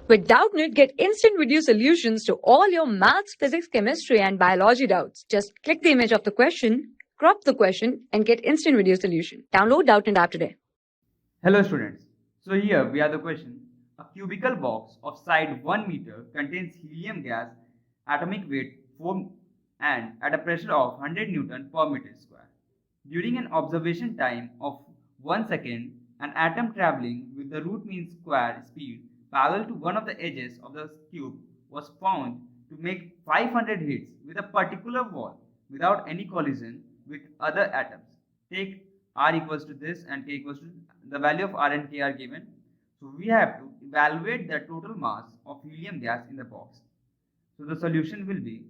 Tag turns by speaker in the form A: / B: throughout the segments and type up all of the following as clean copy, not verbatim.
A: With Doubtnut, get instant video solutions to all your maths, physics, chemistry, and biology doubts. Just click the image of the question, crop the question, and get instant video solution. Download Doubtnut app today.
B: Hello students. So here we have the question. A cubical box of side 1 meter contains helium gas, atomic weight 4 and at a pressure of 100 Newton per meter square. During an observation time of 1 second, an atom traveling with the root mean square speed parallel to one of the edges of the cube was found to make 500 hits with a particular wall without any collision with other atoms. Take R equals to this and K equals to the value of R and K are given. So we have to evaluate the total mass of helium gas in the box. So the solution will be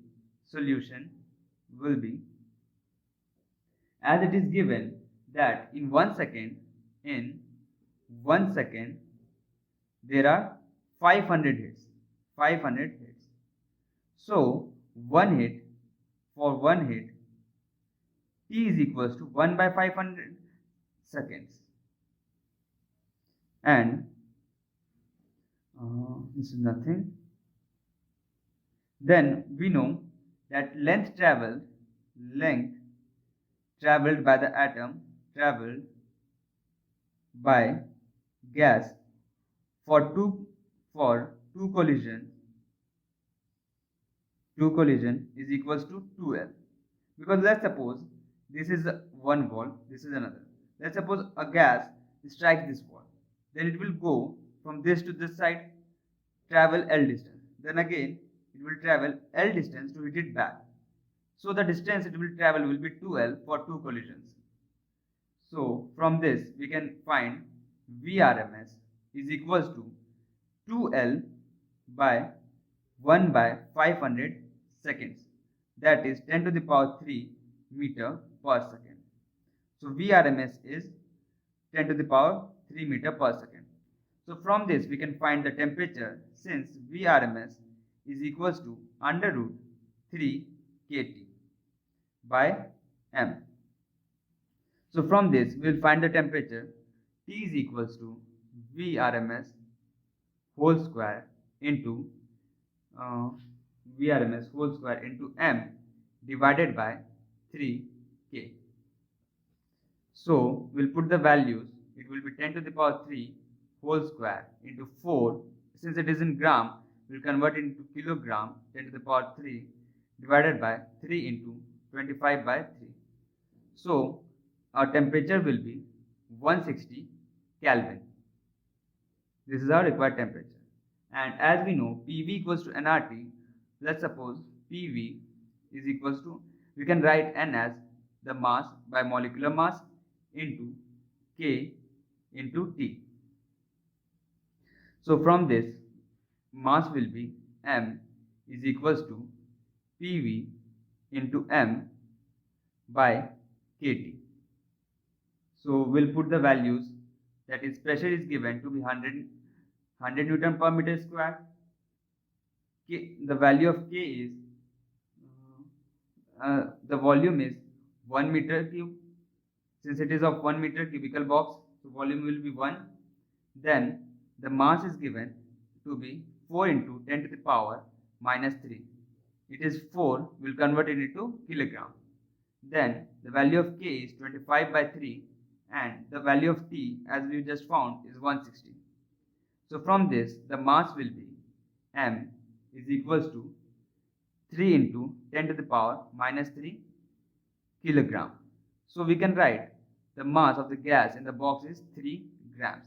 B: as it is given that in 1 second there are 500 hits. So for one hit T is equals to 1 by 500 seconds, and this is nothing. Then we know that length traveled by the atom traveled by gas for two collision is equals to 2L. Because let's suppose this is one wall, this is another. Let's suppose a gas strikes this wall, then it will go from this to this side, travel L distance. Then again it will travel L distance to hit it back. So the distance it will travel will be 2L for two collisions. So from this we can find Vrms is equals to 2L by 1 by 500 seconds, that is 10 to the power 3 meter per second. So Vrms is 10 to the power 3 meter per second. So from this we can find the temperature, since Vrms is equals to under root 3 kT by m. So from this we will find the temperature T is equals to Vrms whole square into m divided by 3k. So we'll put the values. It will be 10 to the power 3 whole square into 4. Since it is in gram, we'll convert it into kilogram. 10 to the power 3 divided by 3 into 25 by 3. So our temperature will be 160 Kelvin. This is our required temperature. And as we know, PV equals to nRT. Let's suppose PV is equals to, we can write N as the mass by molecular mass into K into T. So from this, mass will be M is equals to PV into M by KT. So we'll put the values, that is pressure is given to be 100 Newton per meter square. K, the value of K is the volume is 1 meter cube. Since it is of 1 meter cubical box, so volume will be 1. Then the mass is given to be 4 into 10 to the power minus 3. It is 4, we'll convert it into kilogram. Then the value of K is 25 by 3 and the value of T, as we just found, is 160. So from this the mass will be M is equals to 3 into 10 to the power minus 3 kilogram. So we can write the mass of the gas in the box is 3 grams.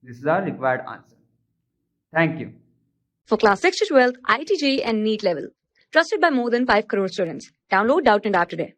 B: This is our required answer. Thank you.
A: For class 6 to 12, IIT JEE and NEET level. Trusted by more than 5 crore students. Download Doubtnut app today.